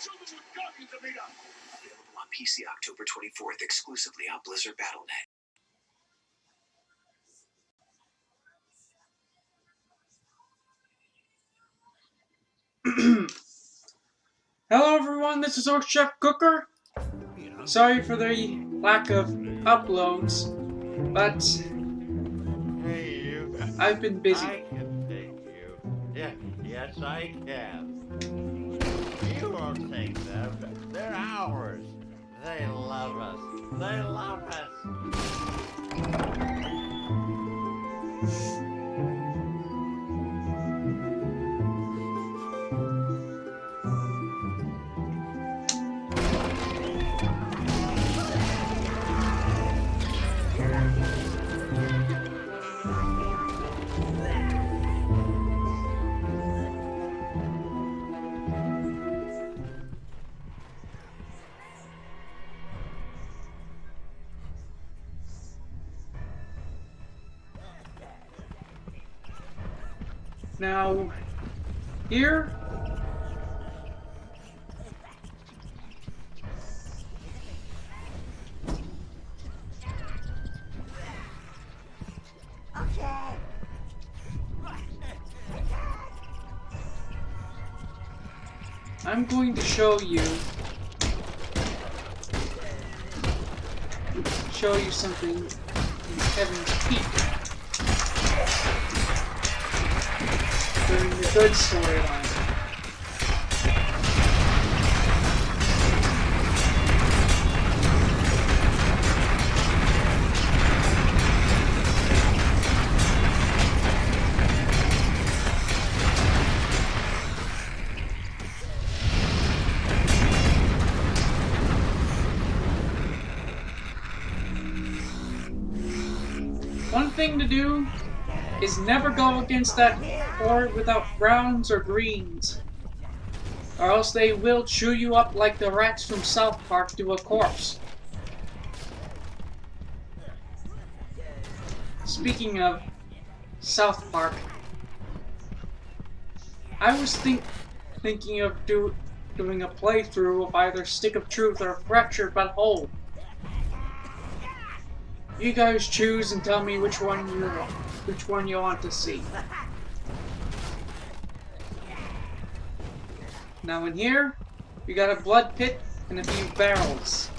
Available on PC October 24th, exclusively on Blizzard Battle.net. Hello everyone, this is Orc Chef Cooker. Sorry for the lack of uploads, but I've been busy. I can take you. Yes, I can. You won't take them. They're ours. They love us. They love us. Now, here, I'm going to show you something in Kevin's Peak during the good storyline. One thing to do is never go against that horde without browns or greens, or else they will chew you up like the rats from South Park do a corpse. Speaking of South Park, I was thinking of doing a playthrough of either Stick of Truth or Fractured But Whole. You guys choose and tell me which one you want to see. Now in here, we got a blood pit and a few barrels.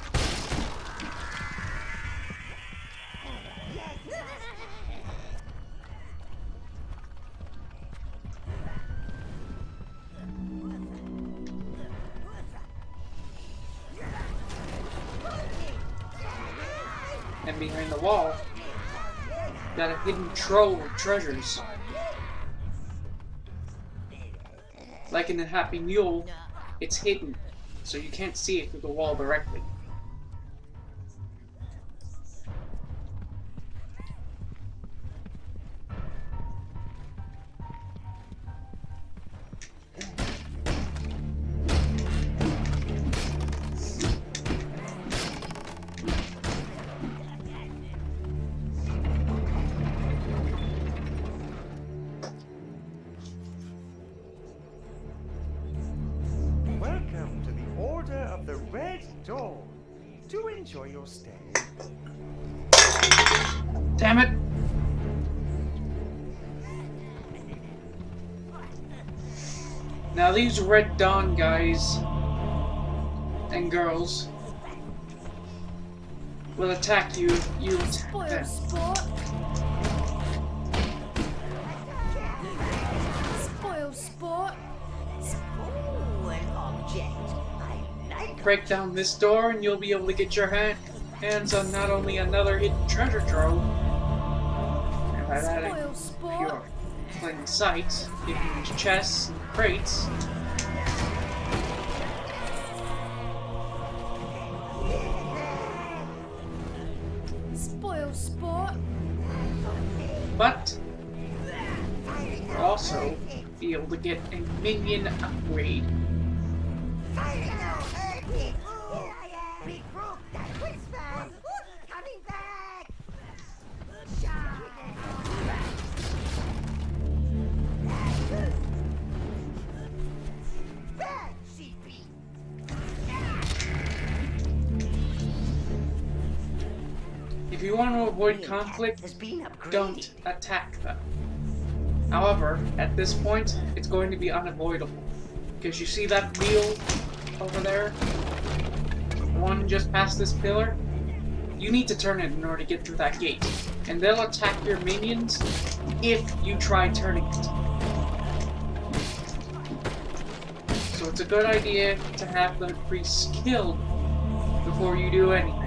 And behind the wall, got a hidden trove of treasures. Like in the Happy Mule, it's hidden, so you can't see it through the wall directly. The Red Door. Do enjoy your stay. Damn it! Now these Red Dawn guys and girls will attack you if you attack them. Spoil sport. Spoil object. Break down this door and you'll be able to get your hands on not only another hidden treasure trove, and by that if you're playing sight, you can use chests and crates. Spoil sport. But you'll also be able to get a minion upgrade. you want to avoid Has conflict, been upgraded. don't attack them. However, at this point, it's going to be unavoidable. Because you see that wheel over there? The one just past this pillar? You need to turn it in order to get through that gate. And they'll attack your minions if you try turning it. So it's a good idea to have the priests killed before you do anything.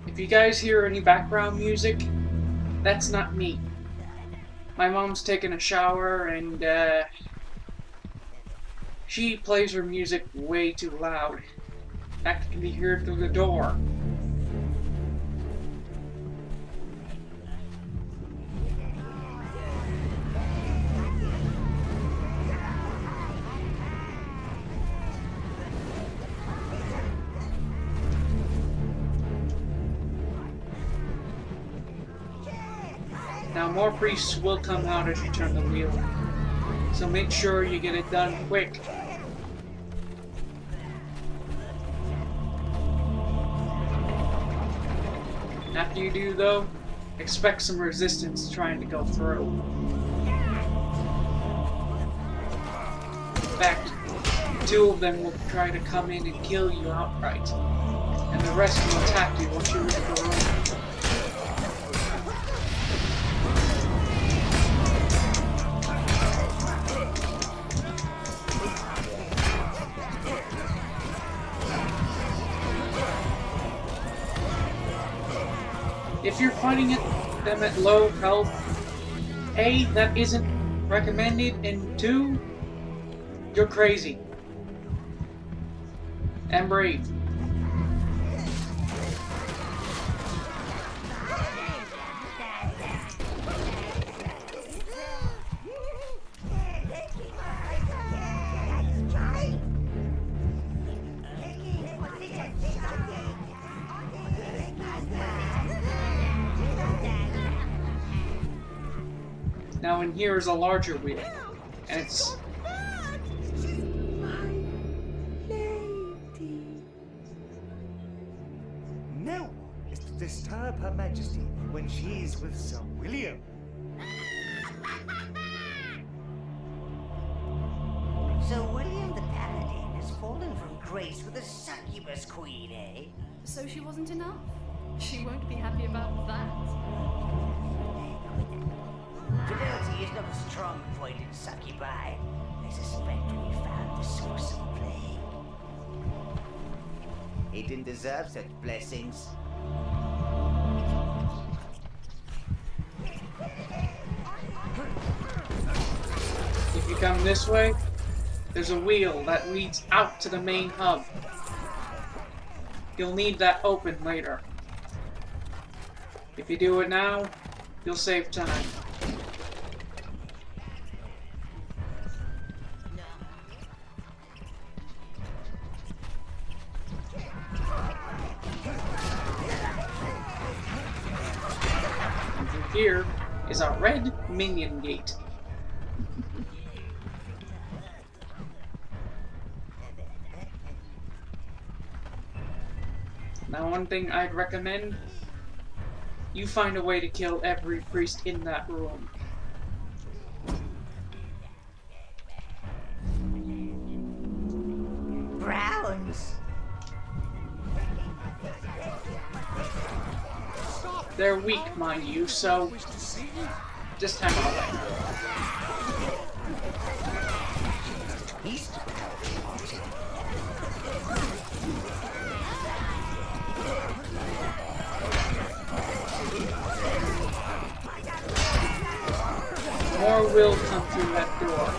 If you guys hear any background music, that's not me. My mom's taking a shower and she plays her music way too loud. In fact, it can be heard through the door. Now more priests will come out as you turn the wheel, so make sure you get it done quick. After you do though, expect some resistance trying to go through. In fact, 2 of them will try to come in and kill you outright, and the rest will attack you once you reach the room. If you're fighting them at low health, A, that isn't recommended, and 2, you're crazy. And brave. Now in here is a larger wheel, and it's... No one is to disturb Her Majesty when she is with Sir William. So William the Paladin has fallen from grace with a succubus queen, eh? So she wasn't enough? She won't be happy about that. Fidelity is not a strong point in succubi. I suspect we found the source of plague. He didn't deserve such blessings. If you come this way, there's a wheel that leads out to the main hub. You'll need that open later. If you do it now, you'll save time. Here is a red minion gate. Now one thing I'd recommend, you find a way to kill every priest in that room. Browns! They're weak, mind you, so just hammer away. He's More will come through that door.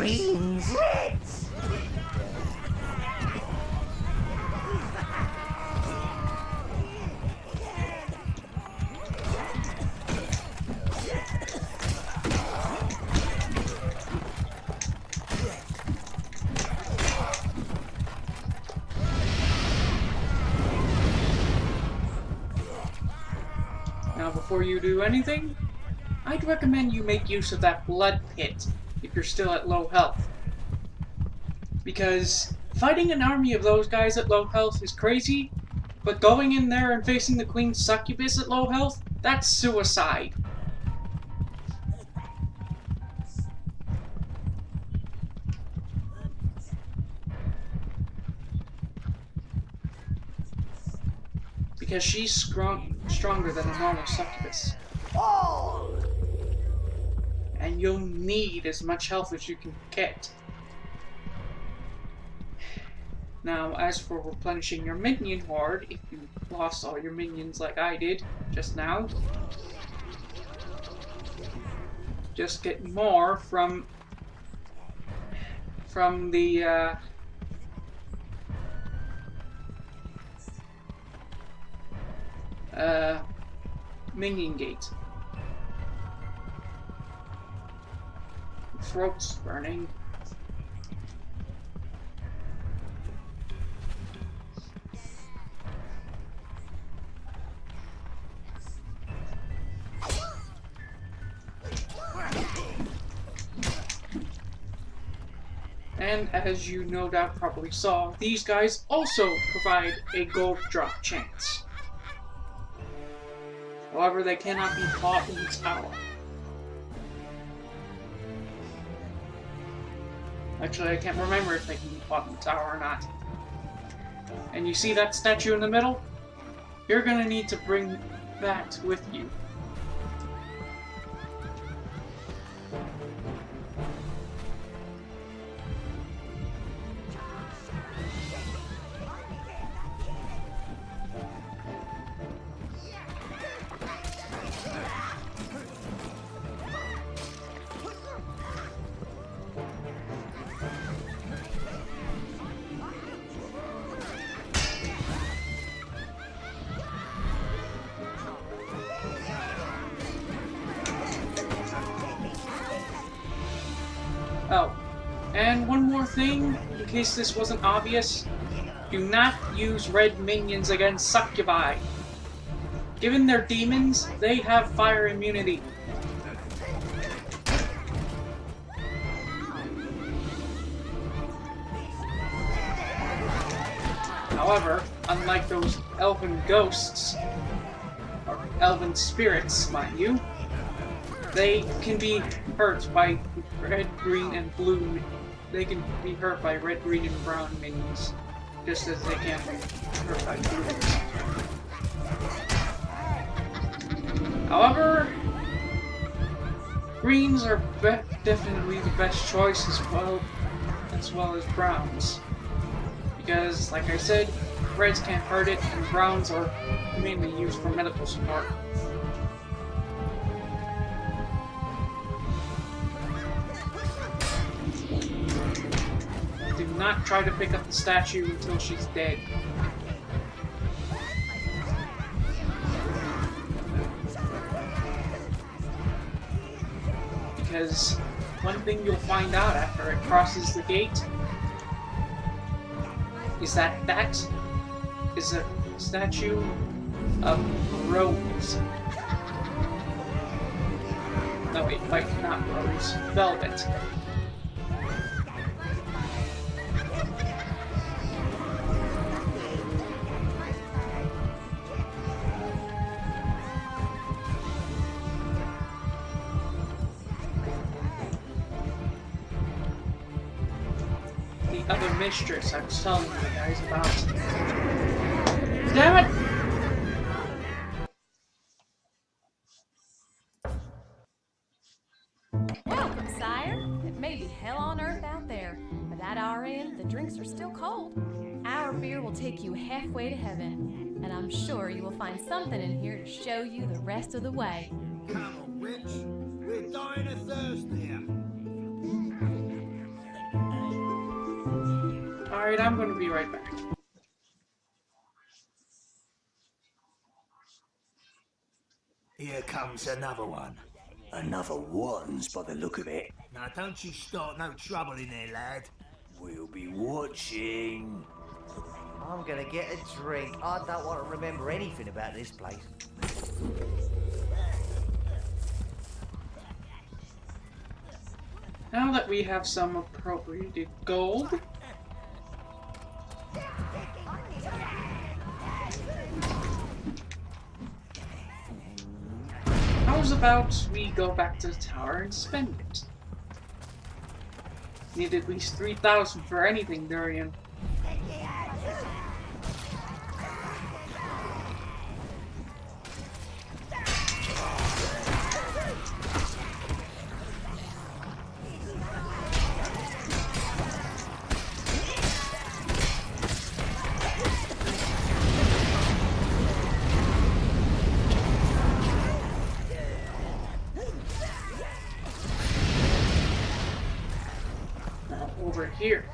Queen's hits! Now, before you do anything, I'd recommend you make use of that blood pit if you're still at low health. Because fighting an army of those guys at low health is crazy, but going in there and facing the Queen's succubus at low health, that's suicide. Because she's stronger than a normal succubus. And you'll need as much health as you can get. Now, as for replenishing your minion horde, if you lost all your minions like I did just now, just get more from the minion gate. Throat's burning. And as you no doubt probably saw, these guys also provide a gold drop chance. However, they cannot be fought in the tower. Actually, I can't remember if they can be fought in the tower or not. And you see that statue in the middle? You're gonna need to bring that with you. Oh, and one more thing, in case this wasn't obvious, do not use red minions against succubi. Given they're demons, they have fire immunity. However, unlike those elven ghosts, or elven spirits, mind you, they can be hurt by red, green, and blue. They can be hurt by red, green, and brown minions, just as they can be hurt by blue ones. However, greens are definitely the best choice as well as browns. Because, like I said, reds can't hurt it, and browns are mainly used for medical support. Do not try to pick up the statue until she's dead. Because one thing you'll find out after it crosses the gate is that that is a statue of Rose. No wait, not Rose, Velvet. The other mistress I was telling you guys about. Damn it! Welcome, sire. It may be hell on earth out there, but at our end, the drinks are still cold. Our beer will take you halfway to heaven, and I'm sure you will find something in here to show you the rest of the way. Come on, witch. We're dying of thirst here. Alright, I'm gonna be right back. Here comes another one. Another one's by the look of it. Now don't you start no trouble in there, lad. We'll be watching. I'm gonna get a drink. I don't want to remember anything about this place. Now that we have some appropriated gold, how's about we go back to the tower and spend it? Need at least 3,000 for anything, Durian. Over here.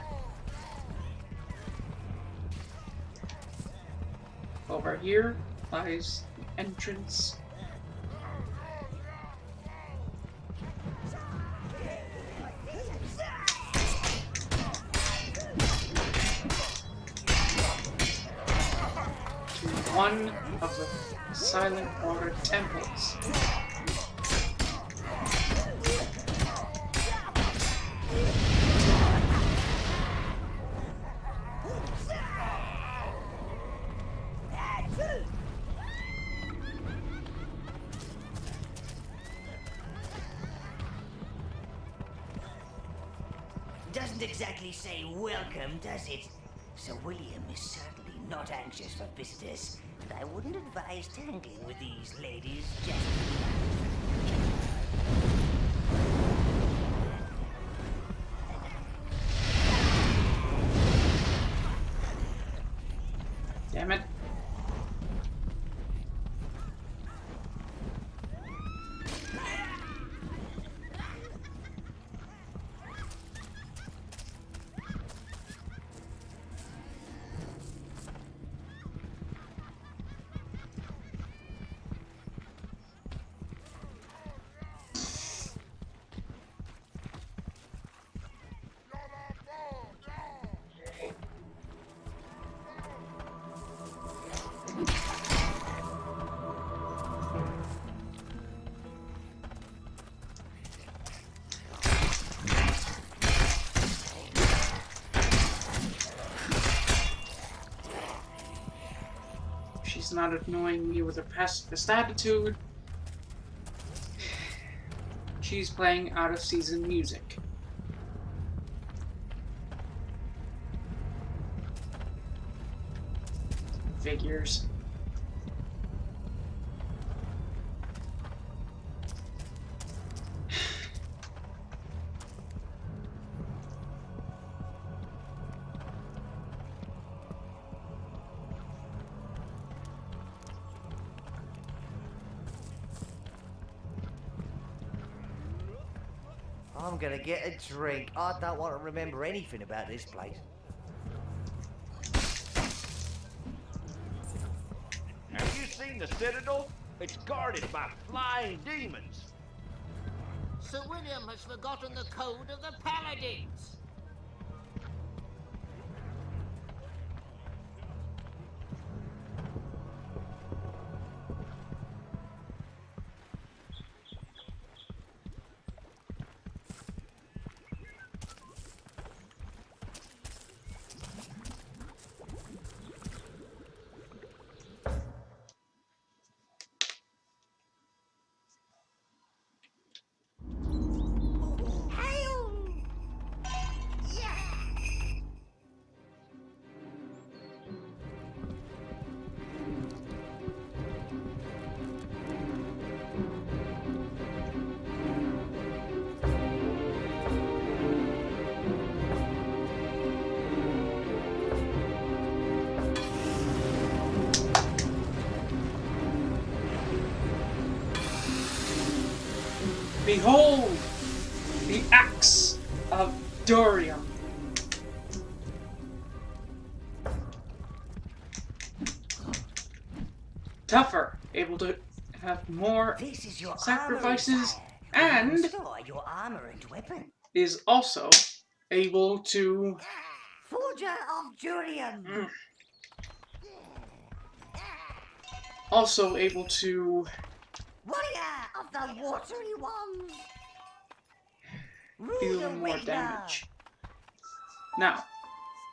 Over here lies the entrance. To one of the Silent Order temples. Doesn't exactly say welcome, does it? Sir William is certainly not anxious for visitors, and I wouldn't advise tangling with these ladies just Damn it. She's not annoying me with her pacifist attitude. She's playing out-of-season music. Figures. I'm gonna get a drink. I don't want to remember anything about this place. Have you seen the Citadel? It's guarded by flying demons. Sir William has forgotten the code of the Paladins. Behold, the axe of Durian. tougher, able to have more This is your sacrifices, armory, sire. and Store your armor and weapon. is also able to Forger of Jurium. also able to Warrior of the Watery Ones. deal more damage. Now,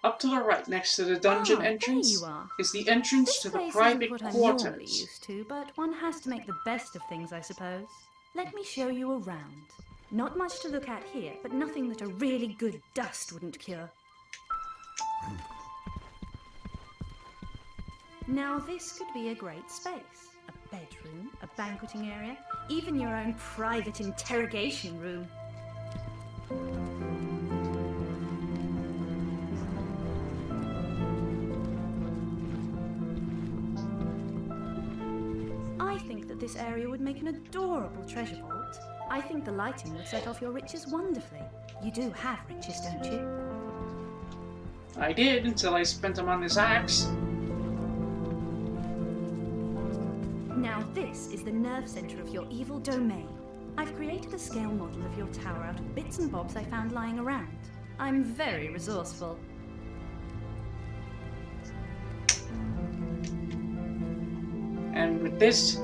up to the right, next to the dungeon entrance, there you are. is the entrance This to the place private isn't what I'm normally quarters. used to, but one has to make the best of things, I suppose. Let me show you around. Not much to look at here, but nothing that a really good dust wouldn't cure. Now this could be a great space. A bedroom, a banqueting area, even your own private interrogation room. I think that this area would make an adorable treasure vault. I think the lighting would set off your riches wonderfully. You do have riches, don't you? I did, until I spent them on this axe. Now this is the nerve center of your evil domain. I've created a scale model of your tower out of bits and bobs I found lying around. I'm very resourceful. And with this,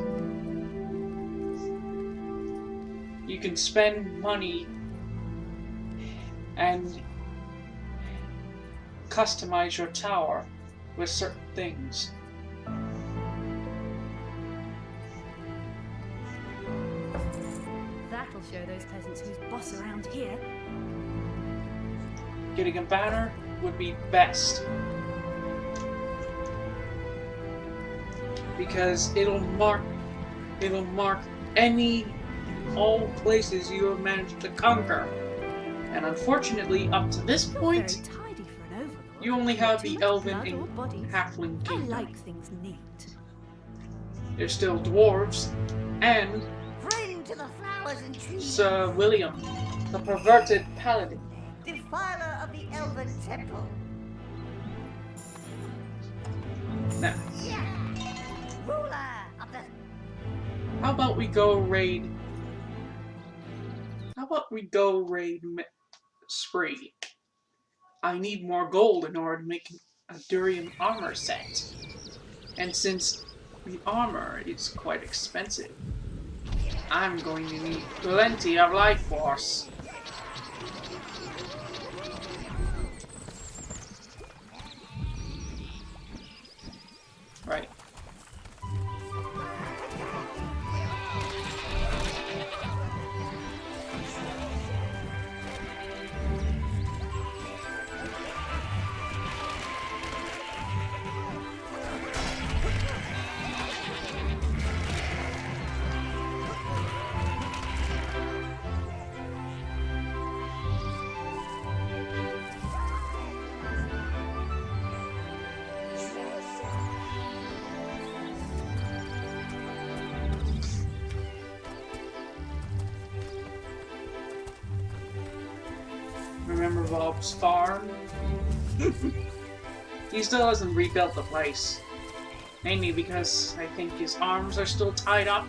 you can spend money and customize your tower with certain things. That'll show those peasants who's boss around here. Getting a banner would be best, because it'll mark all places you have managed to conquer. And unfortunately, up to this point, Very tidy for an overlord. you only have the Too much elven blood or and bodies. halfling I kingdom. like things neat. There's still dwarves and Friend to the flowers and trees. Sir William, the perverted paladin. Defiler of the Elven Temple. Now, Ruler of the... how about we go raid? Spree? I need more gold in order to make a Durian armor set. And since the armor is quite expensive, I'm going to need plenty of life force. Right. Remember Bob's farm? He still hasn't rebuilt the place. Mainly because I think his arms are still tied up.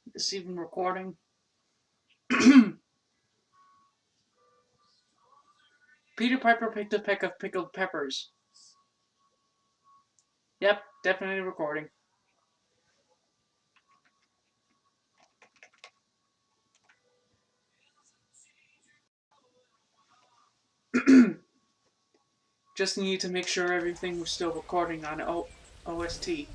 Is this even recording? Peter Piper picked a peck of pickled peppers. Yep, definitely recording. Just need to make sure everything was still recording on OST.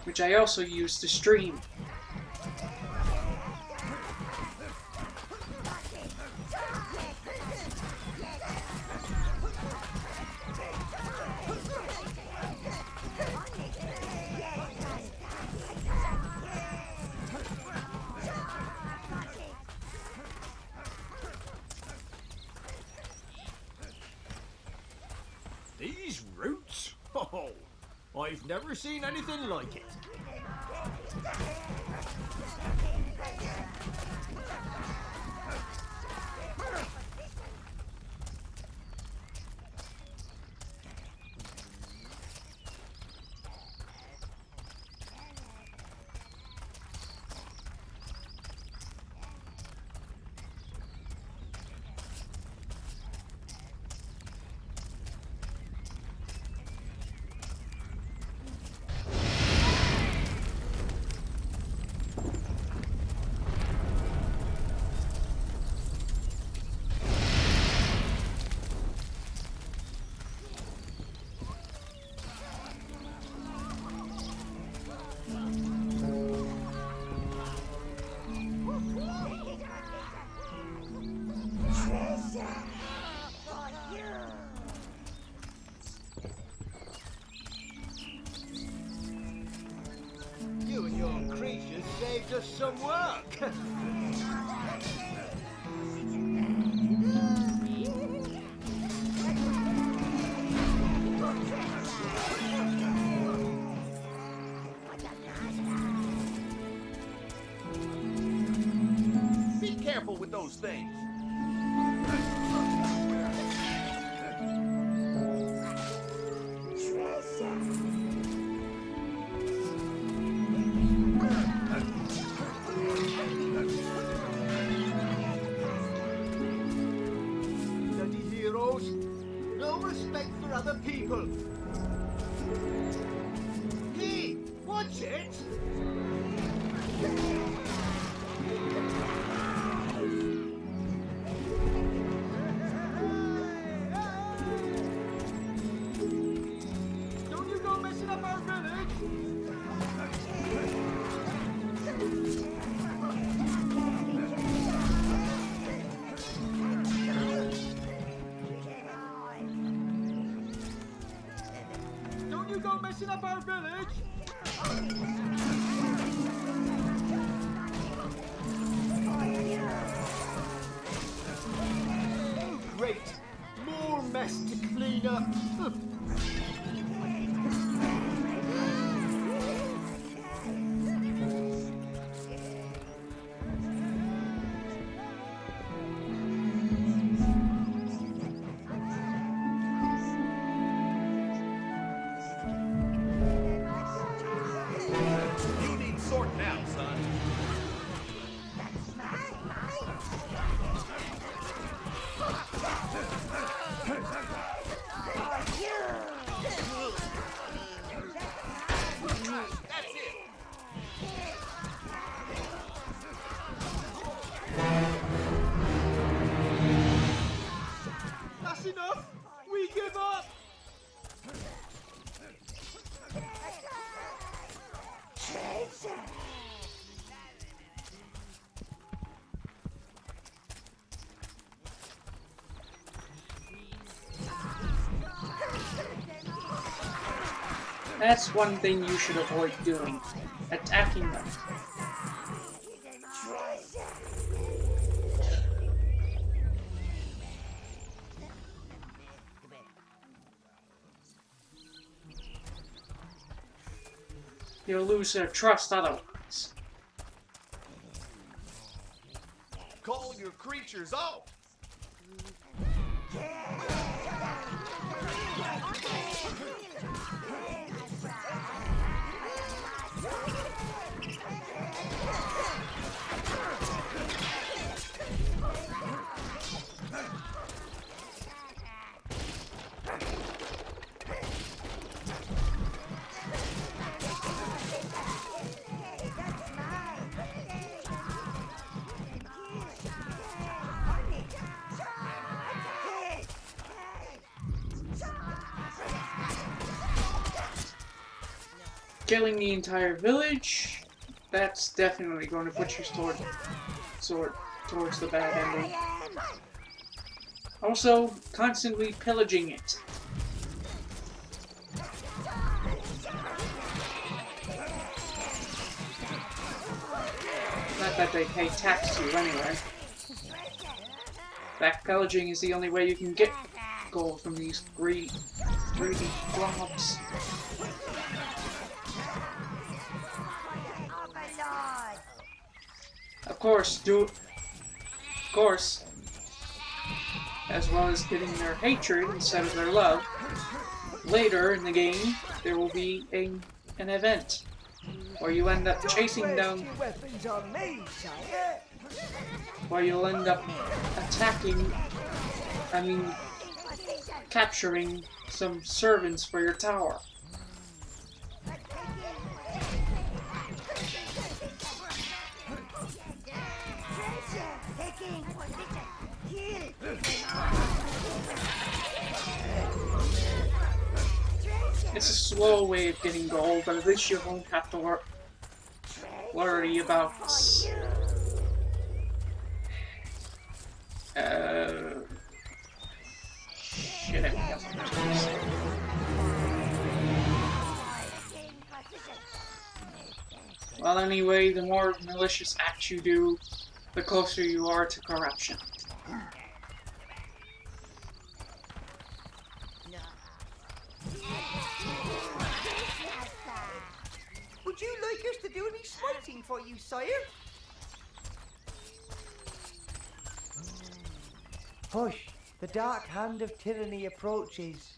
Which I also use to stream. These roots? Oh, I've never seen anything like it. You and your creatures saved us some work. Be careful with those things. Bloody heroes. No respect for other people. Hey, watch it! Don't you go messing up our village! Don't you go messing up our village! Oh, great! More mess to clean up! You need sorting out, son. That's it. That's enough! We give up! That's one thing you should avoid doing. Attacking them. You'll lose their trust otherwise. Call your creatures off. killing the entire village, that's definitely going to put you towards the bad ending. Also, constantly pillaging it. Not that they pay tax to you anyway. Back pillaging is the only way you can get gold from these greedy blobs. Of course, as well as getting their hatred instead of their love, later in the game there will be an event where you end up chasing down, where you'll end up capturing some servants for your tower. It's a slow way of getting gold, but at least you won't have to worry about shit. Well, anyway, the more malicious acts you do, the closer you are to corruption. Would you like us to do any smiting for you, sire? Hush! The dark hand of tyranny approaches.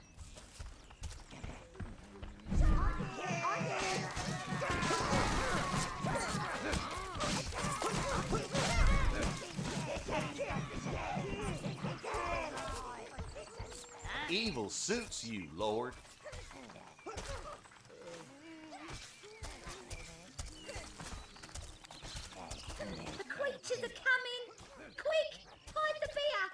Evil suits you, Lord. The creatures are coming! Quick! Hide the beer!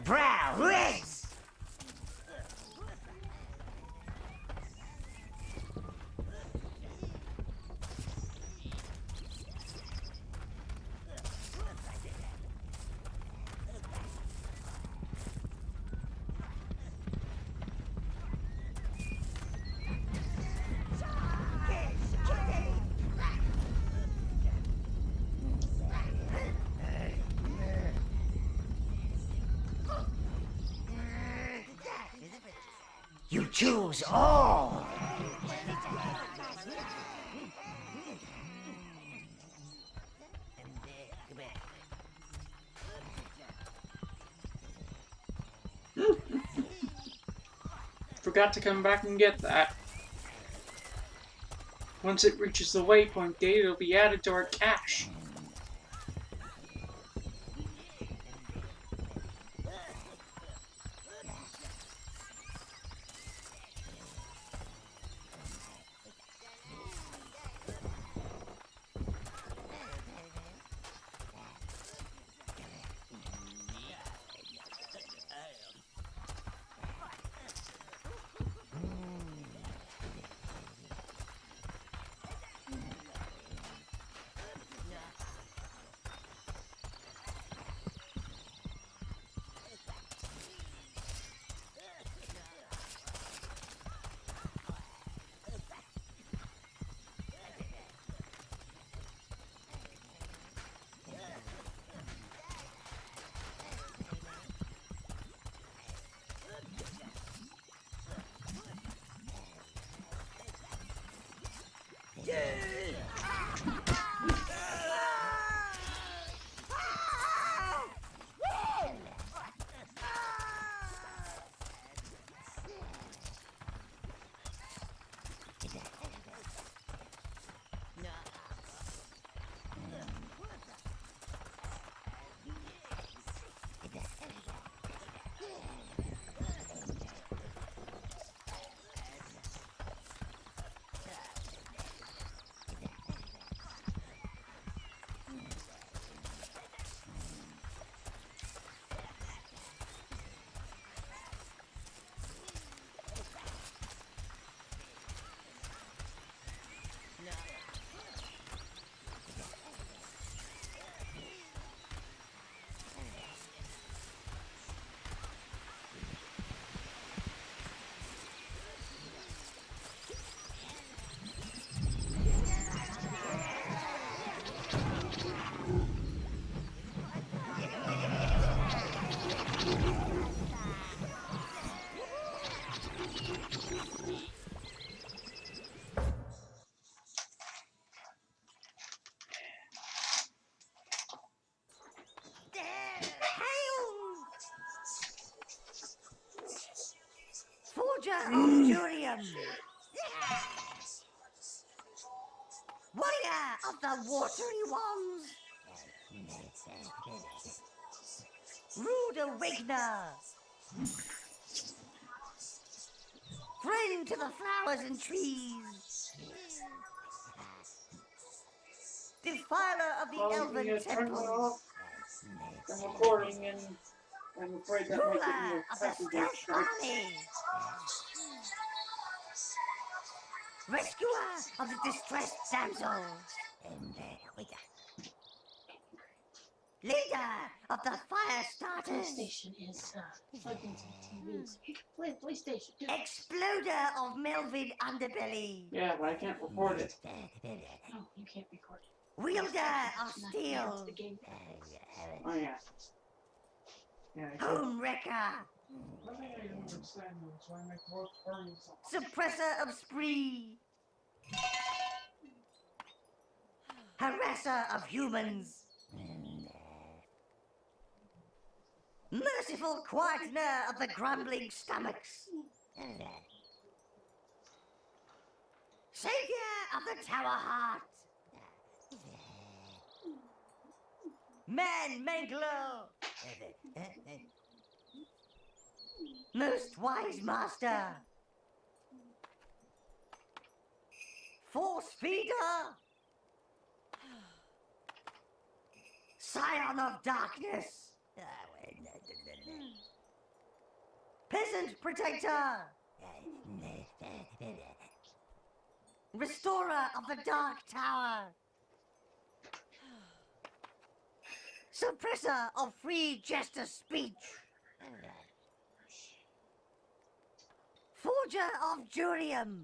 Brow Riz! You choose all! Forgot to come back and get that. Once it reaches the waypoint gate, it'll be added to our cache. Warrior of the watery wands! Rude awakener! Friend to the flowers and trees! Defiler of the elven temples! I'm recording and I'm afraid that might get me Ruler a of the copyright stealth strike. army! Rescuer of the distressed damsel! Leader of the fire starters! PlayStation is plugged into the TV, so you can play PlayStation too. Exploder of Melvin Underbelly! Yeah, but I can't record it. No, you can't record it. Wielder of steel! Oh yeah. Yeah. Home wrecker! One thing I don't understand is why my throat's burning so much. Suppressor of spree! Harasser of humans! Merciful quietener of the grumbling stomachs! Savior of the tower heart! Man Mangler! Most wise master! Force feeder! Scion of darkness! Peasant protector! Restorer of the dark tower! Suppressor of free jester speech! Forger of Jurium!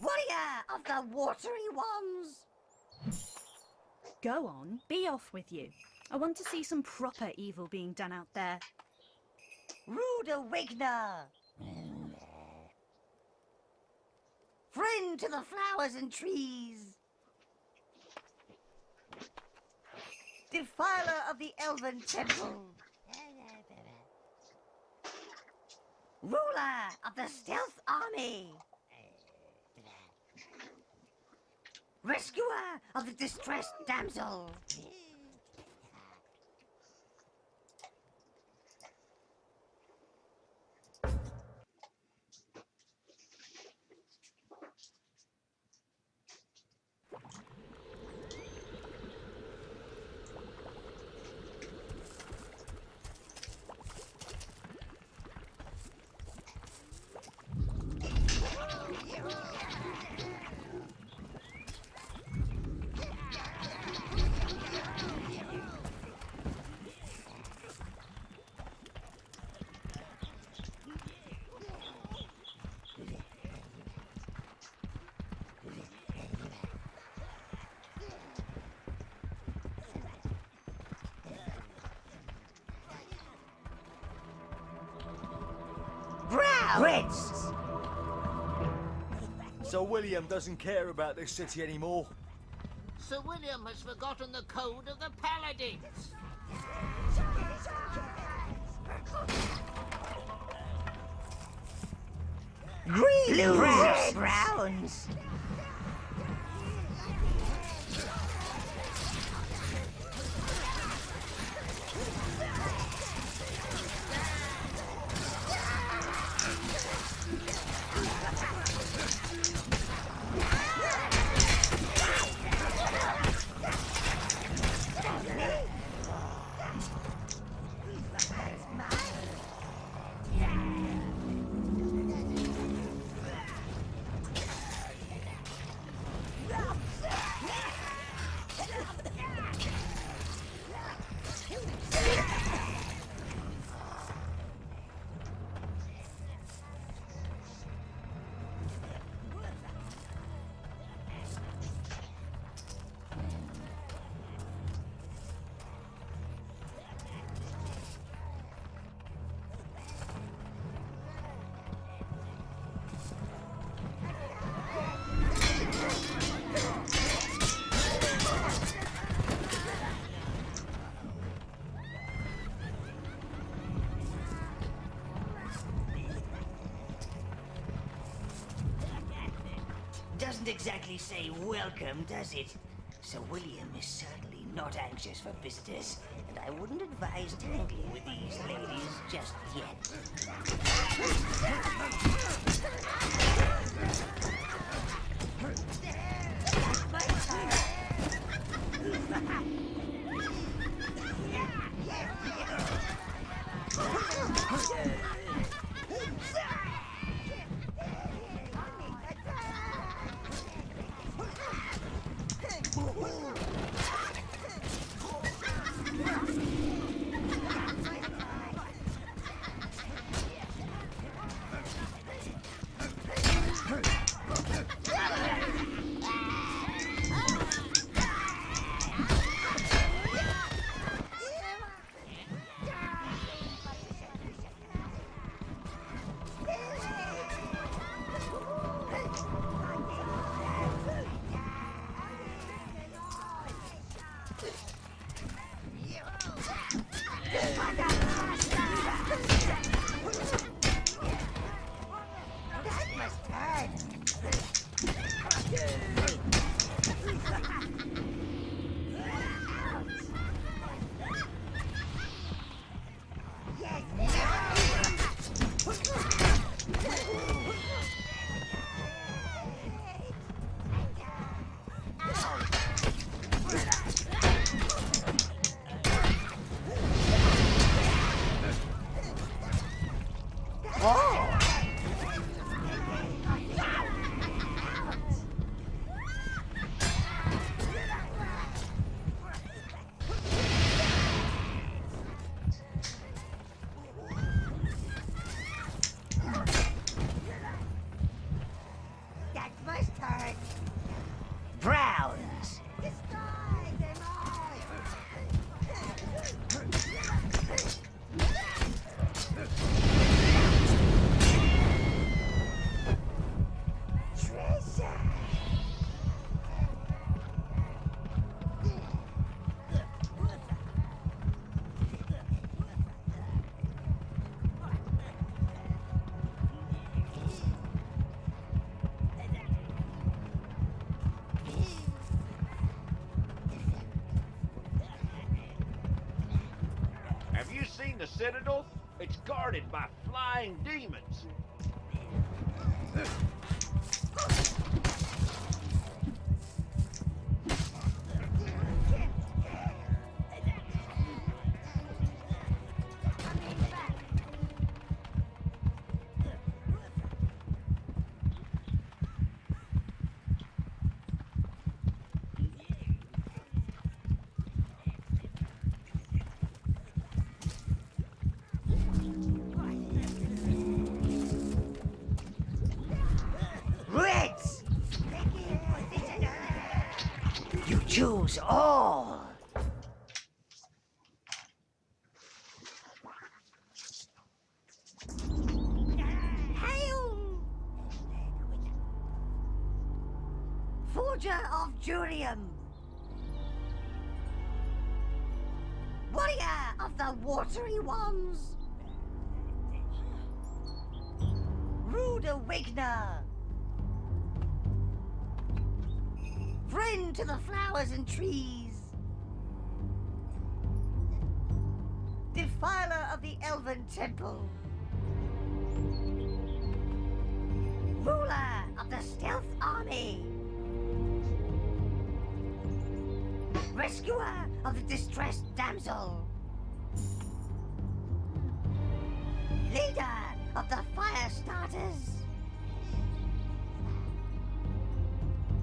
Warrior of the watery wands! Go on, be off with you. I want to see some proper evil being done out there. Rude awakener! Friend to the flowers and trees! Defiler of the elven temple! Ruler of the stealth army! Rescuer of the distressed damsel! Brits! So William doesn't care about this city anymore? Sir William has forgotten the code of the paladins. Green browns! doesn't exactly say welcome, does it? Sir William is certainly not anxious for visitors, and I wouldn't advise tangling with these ladies just yet. Browns. Have you seen the Citadel? It's guarded by flying demons. Reds! You choose all! Hail! Forger of Jurium! Warrior of the Watery Ones! Rude Awakener! Friend to the flowers and trees! Defiler of the Elven Temple! Ruler of the Stealth Army! Rescuer of the distressed damsel! Leader of the Fire Starters!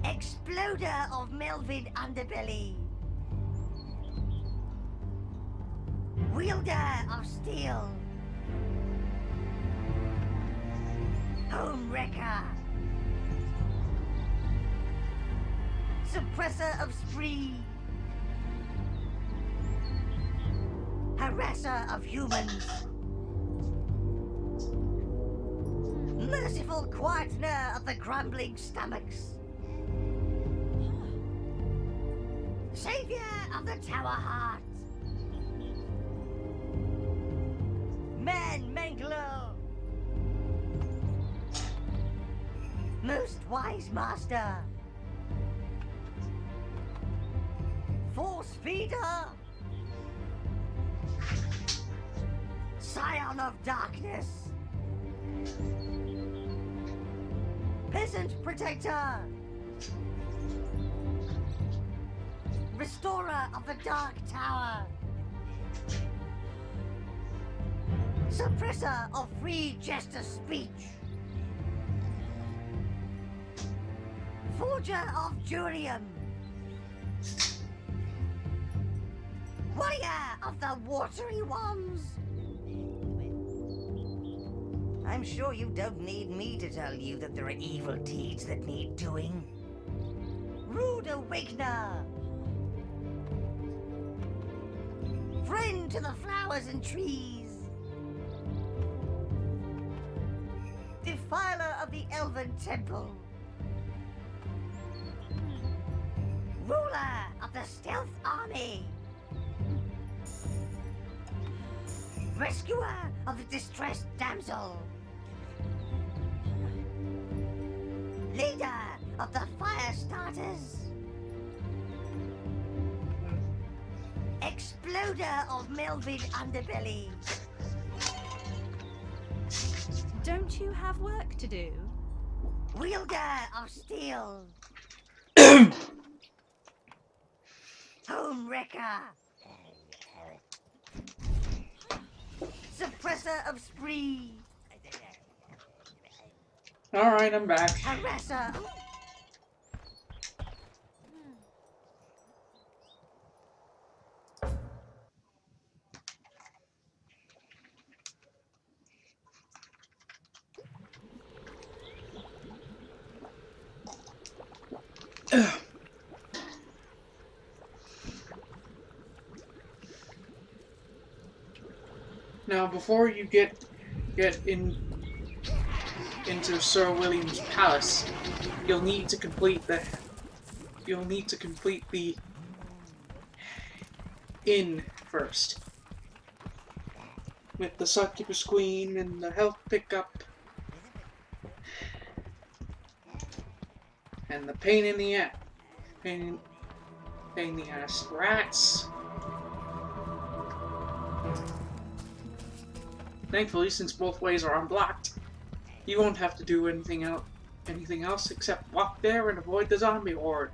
Exploder of Melvin Underbelly! Wielder of Steel! Home Wrecker! Suppressor of Spree! Harasser of humans! Merciful quietener of the grumbling stomachs! Savior of the Tower Heart! Man Mangler! Most wise master. Force feeder. Scion of darkness. Peasant protector. Restorer of the Dark Tower. Suppressor of free jester speech. Forger of Jurium. Warrior of the Watery Wands. I'm sure you don't need me to tell you that there are evil deeds that need doing. Rude Awakener. Friend to the flowers and trees. Defiler of the Elven Temple. Ruler of the Stealth Army. Rescuer of the distressed damsel. Leader of the fire starters. Exploder of Melvin Underbelly. Don't you have work to do? Wielder of steel. Home wrecker. Suppressor of spree. Alright, I'm back. Harasser. Now, before you get into Sir William's palace, you'll need to complete the inn first, with the succubus queen and the health pickup and the pain in the ass rats. Thankfully, since both ways are unblocked, you won't have to do anything else except walk there and avoid the zombie horde.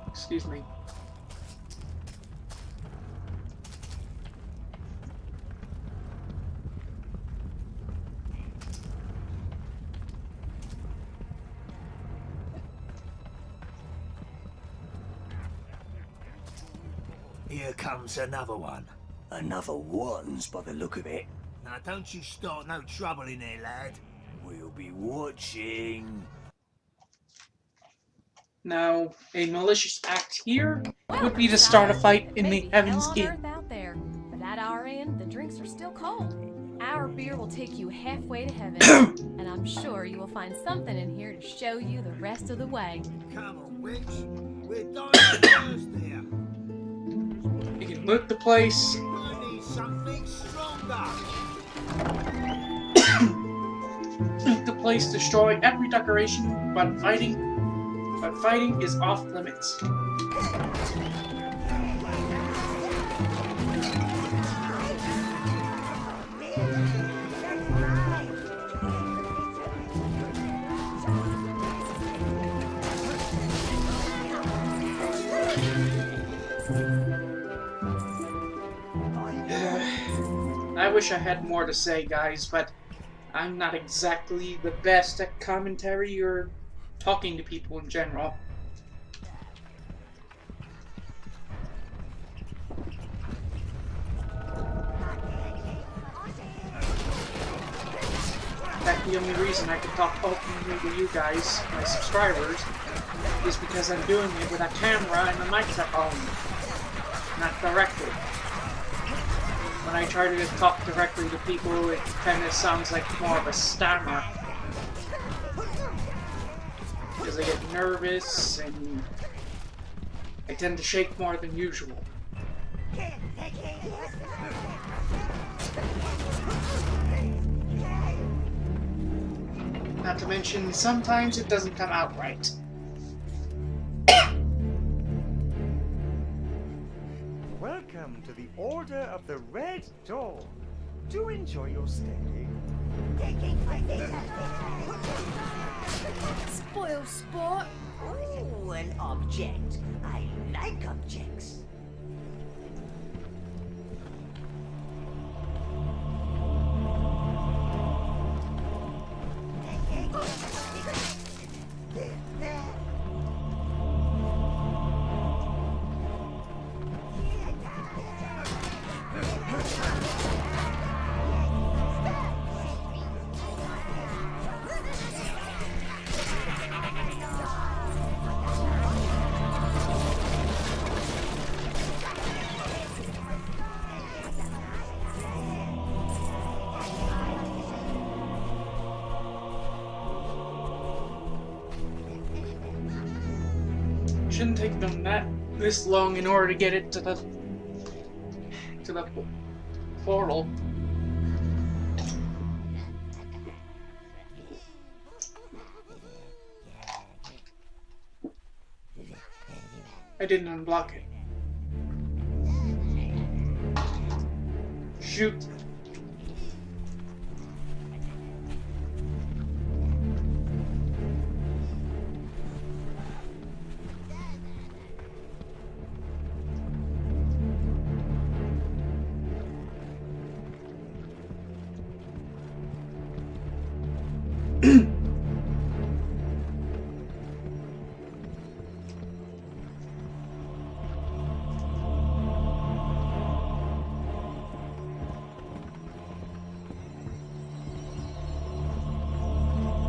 Excuse me. Here comes another one. Another one's by the look of it. Now don't you start no trouble in there, lad. We'll be watching. Now, a malicious act here would be to start a fight in the Heaven's Gate. Out there, but at our end, the drinks are still cold. Our beer will take you halfway to heaven, and I'm sure you will find something in here to show you the rest of the way. Come on, witch. We're dying of thirst here. You can loot the place. I need something stronger. Loot the place, destroy every decoration, but fighting is off limits. I wish I had more to say, guys, but I'm not exactly the best at commentary or talking to people in general. In fact, the only reason I can talk openly to you guys, my subscribers, is because I'm doing it with a camera and a microphone, not directly. When I try to talk directly to people, it kind of sounds like more of a stammer. Because I get nervous and I tend to shake more than usual. Not to mention, sometimes it doesn't come out right. Welcome to the Order of the Red Dawn. Do enjoy your stay. Spoil sport. Ooh, an object. I like objects. Shouldn't take them this long in order to get it to the portal. I didn't unblock it. Shoot.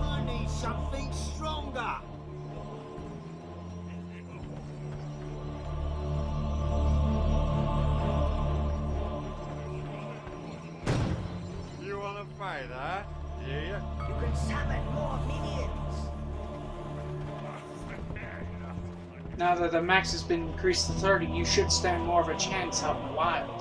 I need something stronger. You wanna fight, huh? Do you? You can summon more minions. Now that the max has been increased to 30, you should stand more of a chance out in the wild.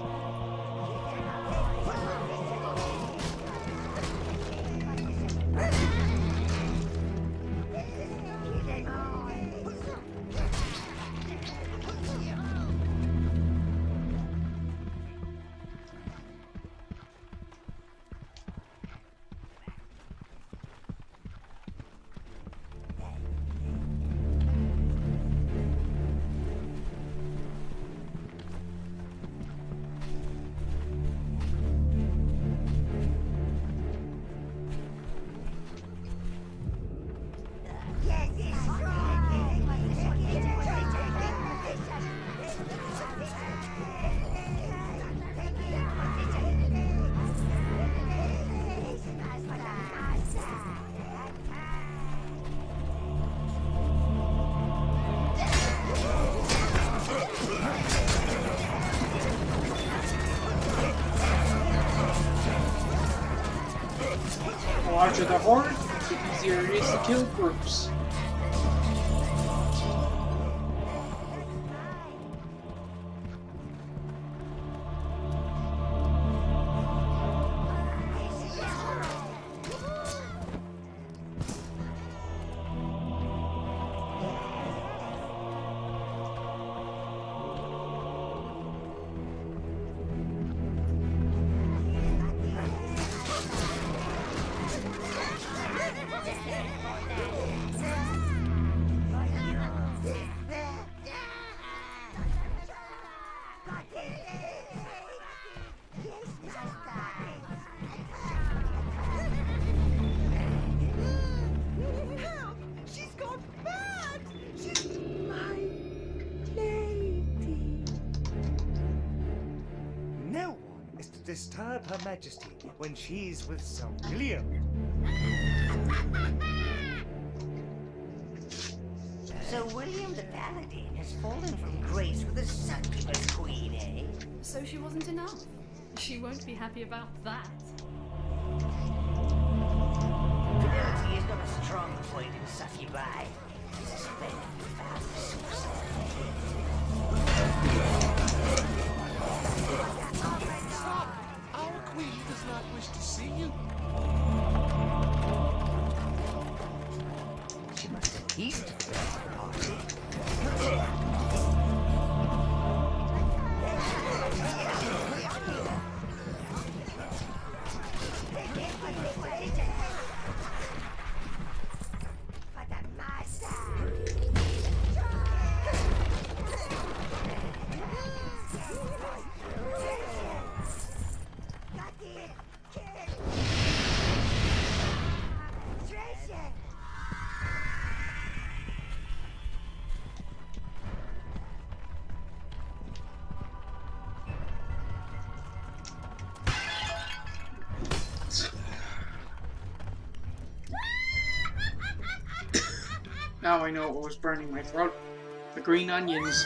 The larger the horde, the easier it is to kill groups. Disturb Her Majesty when she's with Sir William. Sir William the Paladin has fallen from grace with a succubus queen, eh? So she wasn't enough. She won't be happy about that. Fidelity is not a strong point in succubi. Suspect you found the source. Our queen does not wish to see you. peace to the party. Now I know what was burning my throat. The green onions.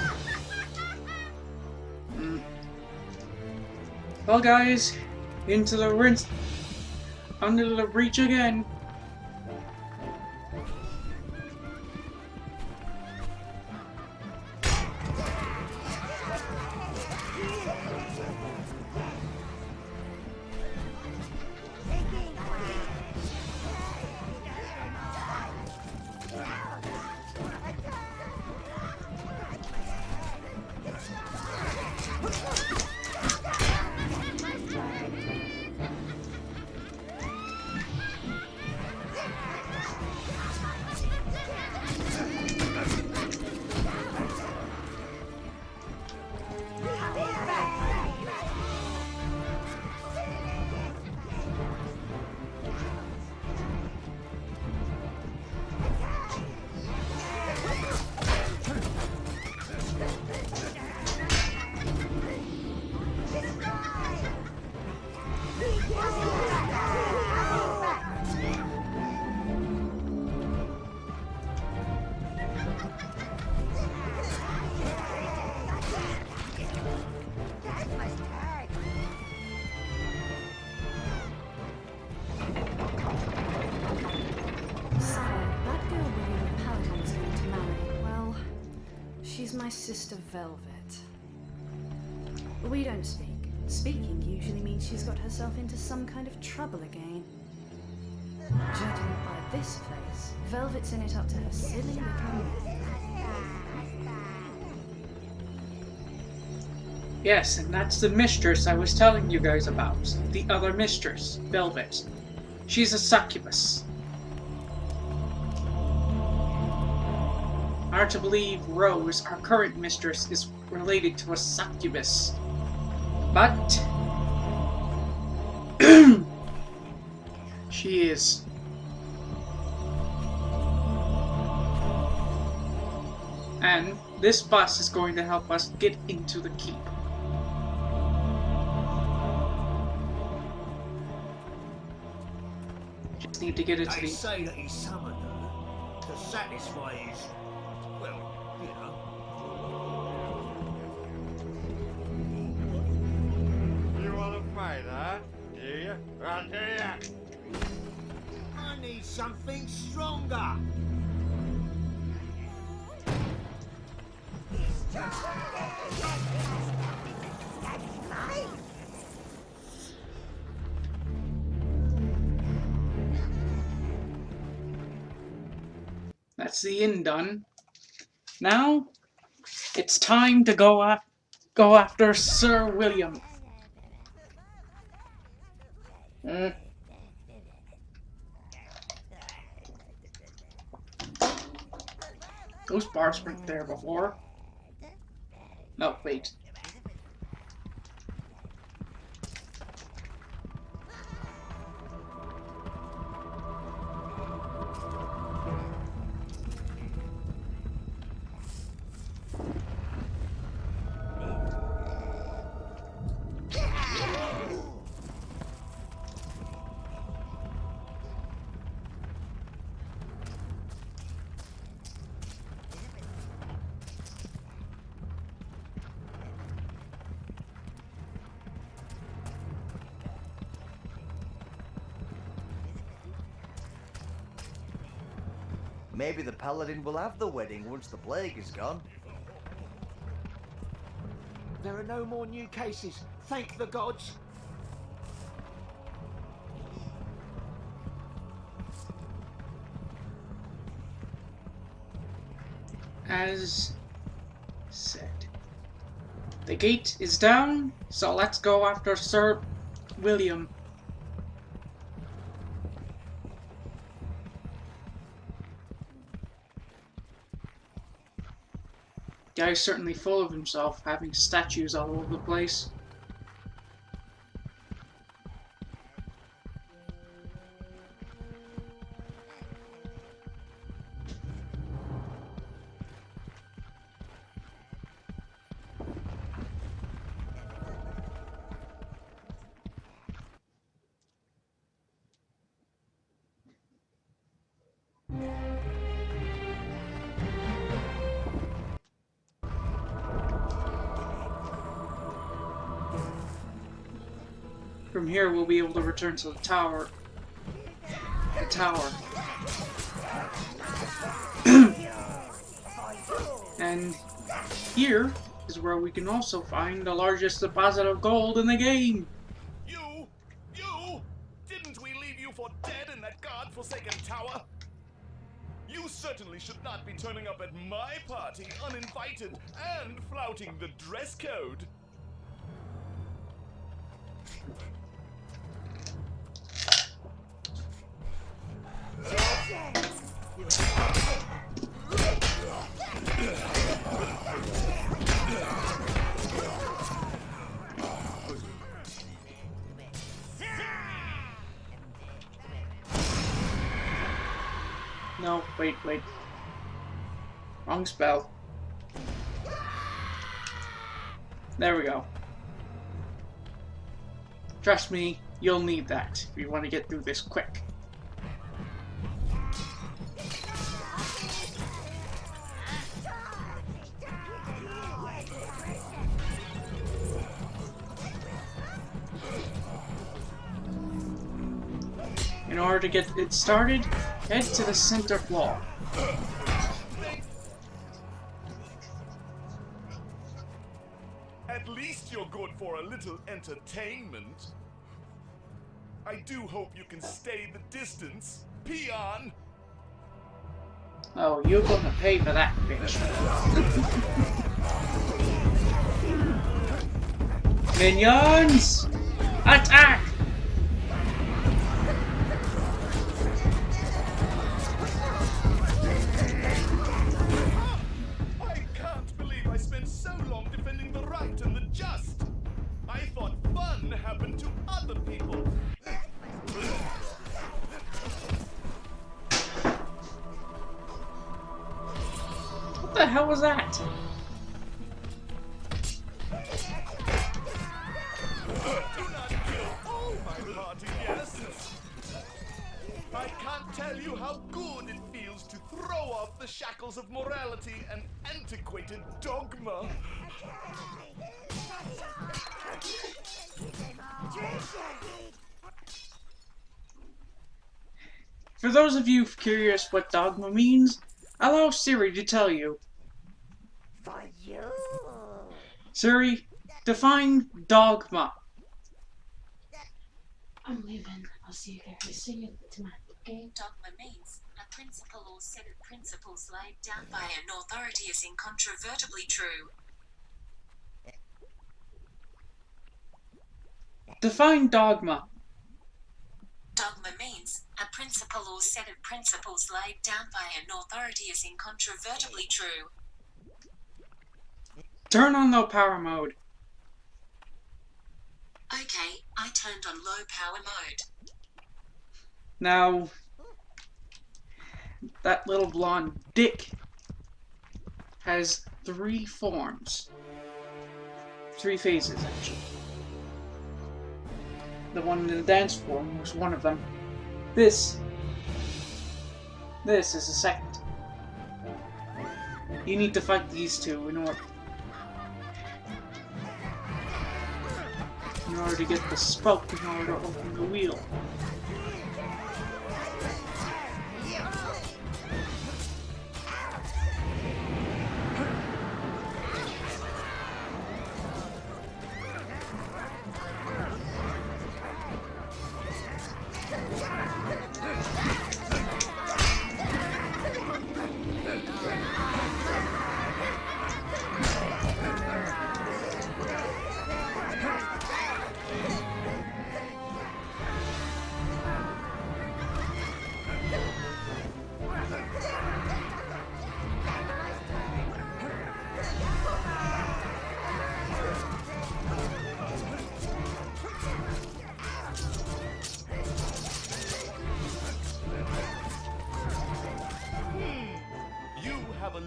Well guys, into the rinse, under the breach again. My sister Velvet. We don't speak. Speaking usually means she's got herself into some kind of trouble again. Judging by this place, Velvet's in it up to her silly little neck. Yes, and that's the mistress I was telling you guys about. The other mistress, Velvet. She's a succubus. Hard to believe Rose, our current mistress, is related to a succubus. But she is. And this bus is going to help us get into the keep. Just need to get it to They the... say that he summoned her to satisfy his, well, you know. You want to fight, huh? Do you? I'll tell ya. I need something stronger. That's the inn done. Now, it's time to go after Sir William. Those bars weren't there before. No, wait. Maybe the paladin will have the wedding once the plague is gone. There are no more new cases, thank the gods. as said. The gate is down, so let's go after Sir William. Guy's certainly full of himself, having statues all over the place. From here, we'll be able to return to the tower. And here is where we can also find the largest deposit of gold in the game. You! Didn't we leave you for dead in that God-forsaken tower? You certainly should not be turning up at my party uninvited and flouting the dress code. No, wait. Wrong spell. There we go. Trust me, you'll need that if you want to get through this quick. In order to get it started, head to the center wall. At least you're good for a little entertainment. I do hope you can stay the distance, peon. Oh, you're gonna pay for that, bitch. Minions! Attack! I can't believe I spent so long defending the right and the just. I thought fun happened to other people. What the hell was that? Do not kill all my party guests. I can't tell you how good it feels to throw off the shackles of morality and antiquated dogma. For those of you curious what dogma means, allow Siri to tell you. For you. Siri, define dogma. I'm leaving. I'll see you guys. See you tonight, okay? Dogma means a principle or set of principles laid down by an authority is incontrovertibly true. Define dogma. Dogma means a principle or set of principles laid down by an authority is incontrovertibly true. Turn on low power mode. Okay, I turned on low power mode. Now, that little blonde dick has 3 forms. 3 phases, actually. The one in the dance form was one of them. This is the second. You need to fight these two in order to get the spoke, in order to open the wheel.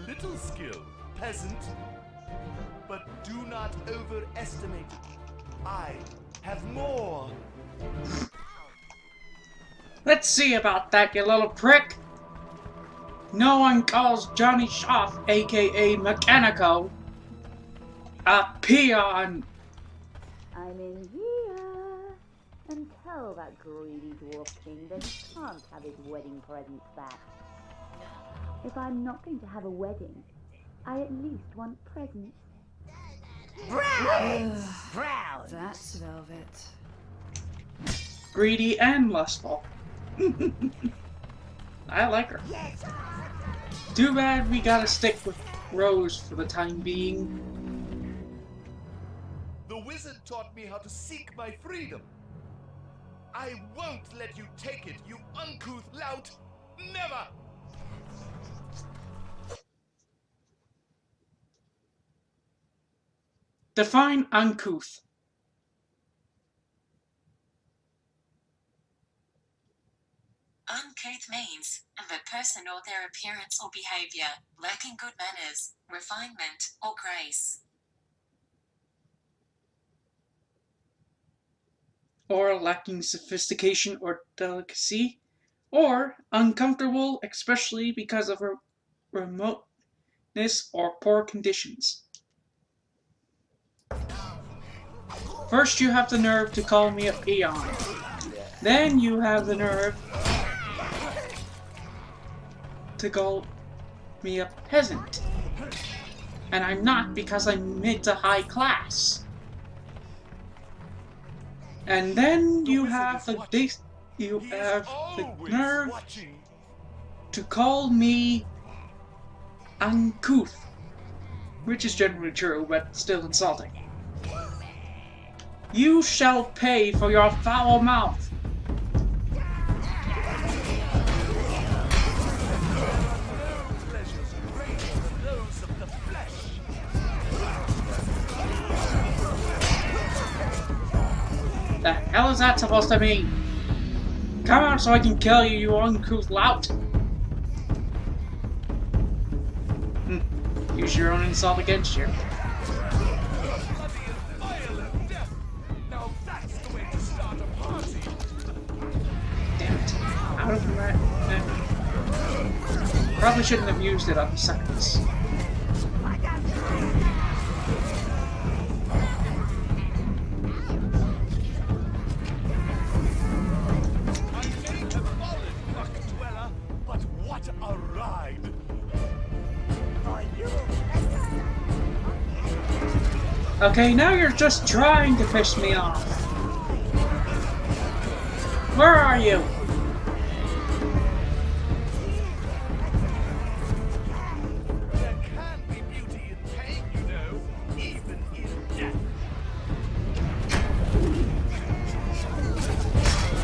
little skill, peasant. But do not overestimate it. I have more. Let's see about that, you little prick. No one calls Johnny Schaff, aka Mechanico, a peon. I'm in here. And tell that greedy dwarf king that he can't have his wedding presents back. If I'm not going to have a wedding, I at least want presents. Proud. That's velvet. Greedy and lustful. I like her. Too bad we gotta stick with Rose for the time being. The wizard taught me how to seek my freedom. I won't let you take it, you uncouth lout! Never! Define uncouth. Uncouth means the person or their appearance or behavior lacking good manners, refinement, or grace. Or lacking sophistication or delicacy. Or uncomfortable, especially because of remoteness or poor conditions. First you have the nerve to call me a peon. Then you have the nerve to call me a peasant. And I'm not, because I'm mid to high class. And then you have the nerve to call me uncouth. Which is generally true, but still insulting. You shall pay for your foul mouth. The hell is that supposed to mean? Come out so I can kill you, you uncouth lout. Use your own insult against you. Damn it. Out of that. Probably shouldn't have used it on the seconds. Okay, now you're just trying to piss me off. Where are you? There can be beauty in pain, you know, even in death.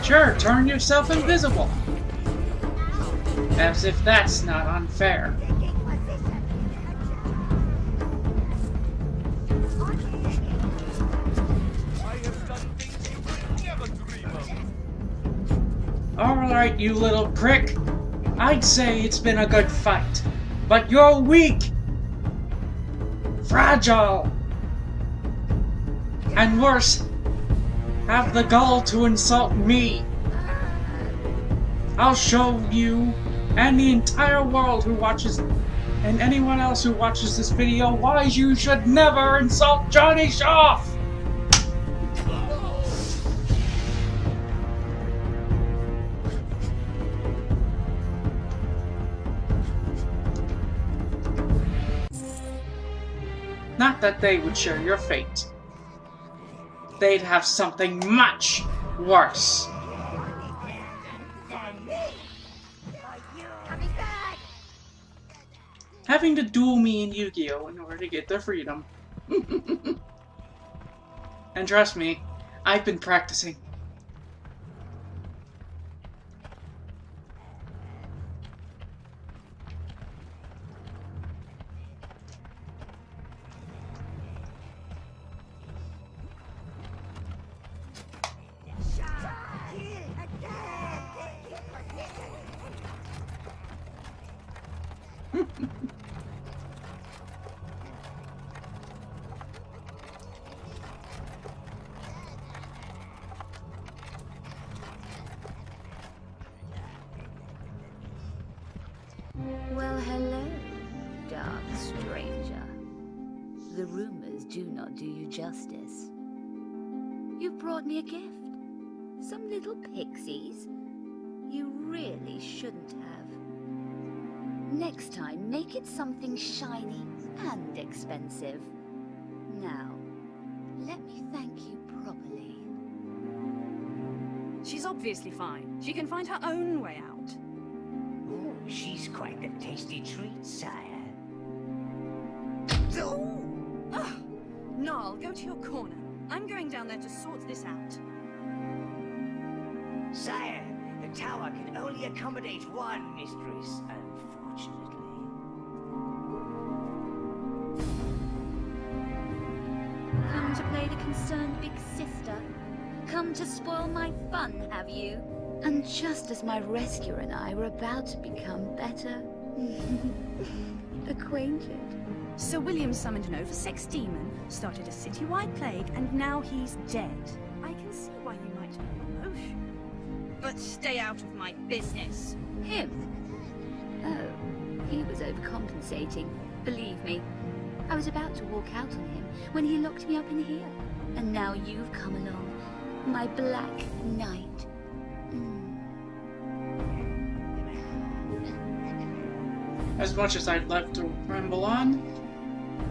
Sure, turn yourself invisible. As if that's not unfair. Alright, you little prick. I'd say it's been a good fight. But you're weak! Fragile! And worse, have the gall to insult me. I'll show you and the entire world who watches, and anyone else who watches this video, why you should never insult Johnny Schaff! Not that they would share your fate. They'd have something much worse. Having to duel me in Yu-Gi-Oh! In order to get their freedom. And trust me, I've been practicing. Well, hello, dark stranger. The rumors do not do you justice. You've brought me a gift. Some little pixies. You really shouldn't have. Next time, make it something shiny and expensive. Now, let me thank you properly. She's obviously fine. She can find her own way out. Ooh, she's quite the tasty treat, sire. Gnarl, go to your corner. I'm going down there to sort this out. Sire, the tower can only accommodate one mistress, unfortunately. Come to play the concerned big sister? Come to spoil my fun, have you? And just as my rescuer and I were about to become better acquainted. Sir William summoned an oversex demon, started a citywide plague, and now he's dead. I can see why you might be emotional. But stay out of my business. Him? Oh, he was overcompensating. Believe me. I was about to walk out on him when he locked me up in here. And now you've come along, my Black Knight. As much as I'd love to ramble on,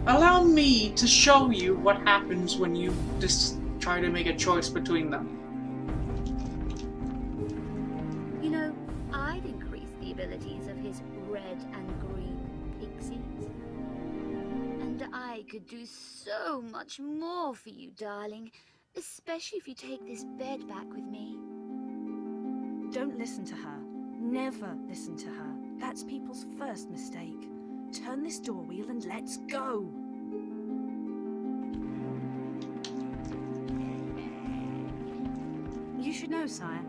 allow me to show you what happens when you just try to make a choice between them. You know, I'd increase the abilities of his red and green pixies. And I could do so much more for you, darling. Especially if you take this bed back with me. Don't listen to her. Never listen to her. That's people's first mistake. Turn this door wheel and let's go. You should know, sire,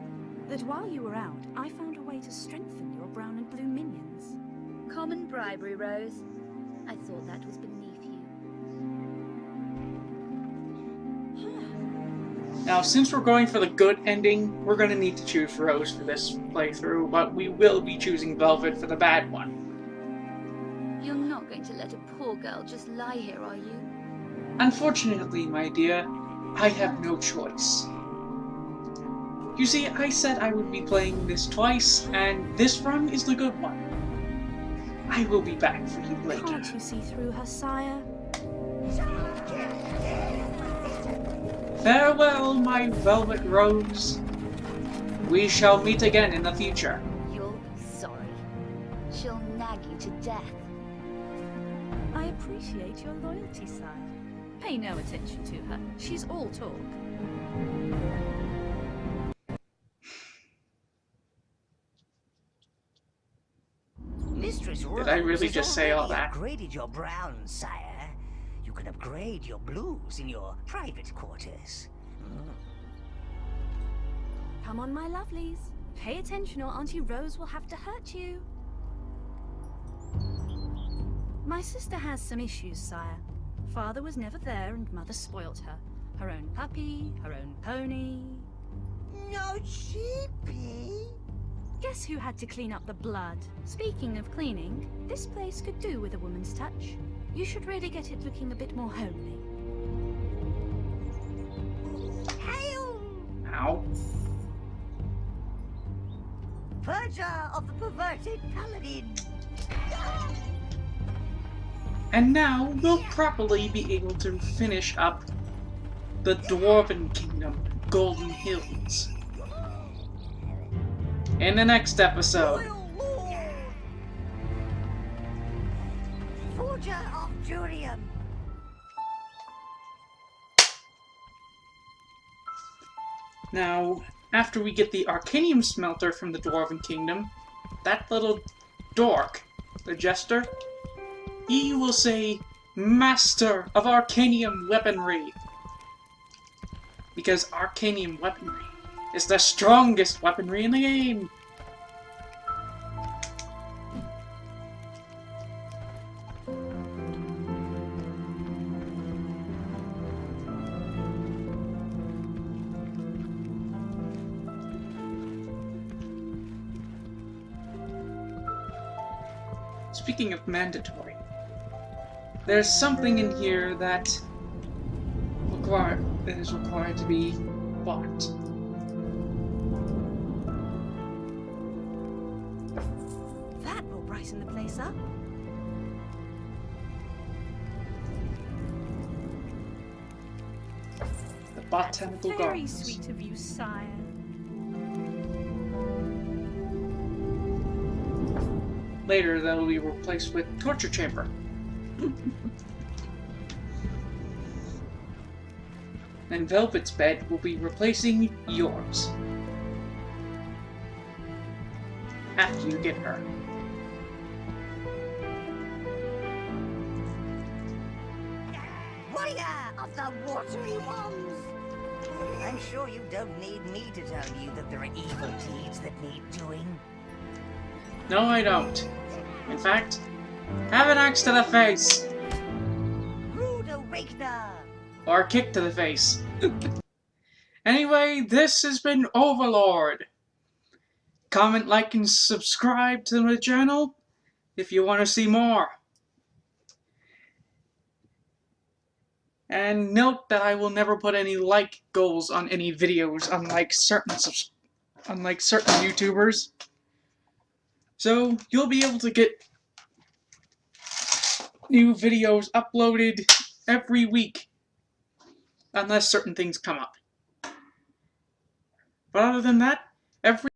that while you were out, I found a way to strengthen your brown and blue minions. Common bribery, Rose. I thought that was beneath you. Now, since we're going for the good ending, we're going to need to choose Rose for this playthrough, but we will be choosing Velvet for the bad one. You're not going to let a poor girl just lie here, are you? Unfortunately, my dear, I have no choice. You see, I said I would be playing this twice, and this run is the good one. I will be back for you later. Can't you see through her, sire? Farewell, my Velvet Rose. We shall meet again in the future. You'll be sorry. She'll nag you to death. I appreciate your loyalty, sire. Pay no attention to her. She's all talk. Mistress Rose, did I really just say all that? Upgraded your browns, sire. You can upgrade your blues in your private quarters. Come on, my lovelies. Pay attention or Auntie Rose will have to hurt you. My sister has some issues, sire. Father was never there and Mother spoilt her. Her own puppy, her own pony. No sheepy. Guess who had to clean up the blood? Speaking of cleaning, this place could do with a woman's touch. You should really get it looking a bit more homely. Hail! Ow. Purger of the perverted paladin. And now we'll properly be able to finish up the Dwarven Kingdom, Golden Hills, in the next episode. Forger of Durium. Now, after we get the Arcanium Smelter from the Dwarven Kingdom, that little dork, the Jester, he will say, Master of Arcanium Weaponry. Because Arcanium Weaponry is the strongest weaponry in the game. Speaking of mandatory, there's something in here that is required to be bought. That will brighten the place up. The botanical Very gardens. sweet of you, sire. Later, they'll be replaced with torture chamber. And Velvet's bed will be replacing yours. After you get her. Warrior of the watery ones! I'm sure you don't need me to tell you that there are evil deeds that need doing. No, I don't. In fact, have an axe to the face! Rude awakener! Or a kick to the face. Anyway, this has been Overlord. Comment, like, and subscribe to the channel if you want to see more. And note that I will never put any like goals on any videos, unlike certain YouTubers. So you'll be able to get new videos uploaded every week, unless certain things come up. But other than that, every